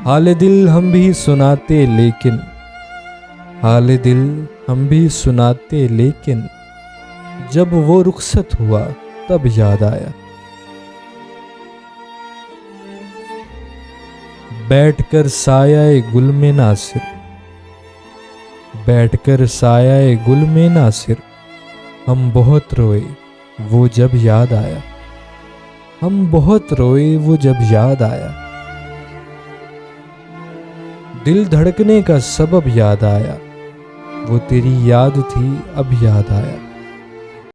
हाल दिल हम भी सुनाते लेकिन, हाल दिल हम भी सुनाते लेकिन, जब वो रुखसत हुआ तब याद आया। बैठकर साया गुल में नासिर, बैठकर साया गुल में नासिर, हम बहुत रोए वो जब याद आया। हम बहुत रोए वो जब याद आया। दिल धड़कने का सबब याद आया, वो तेरी याद थी अब याद आया।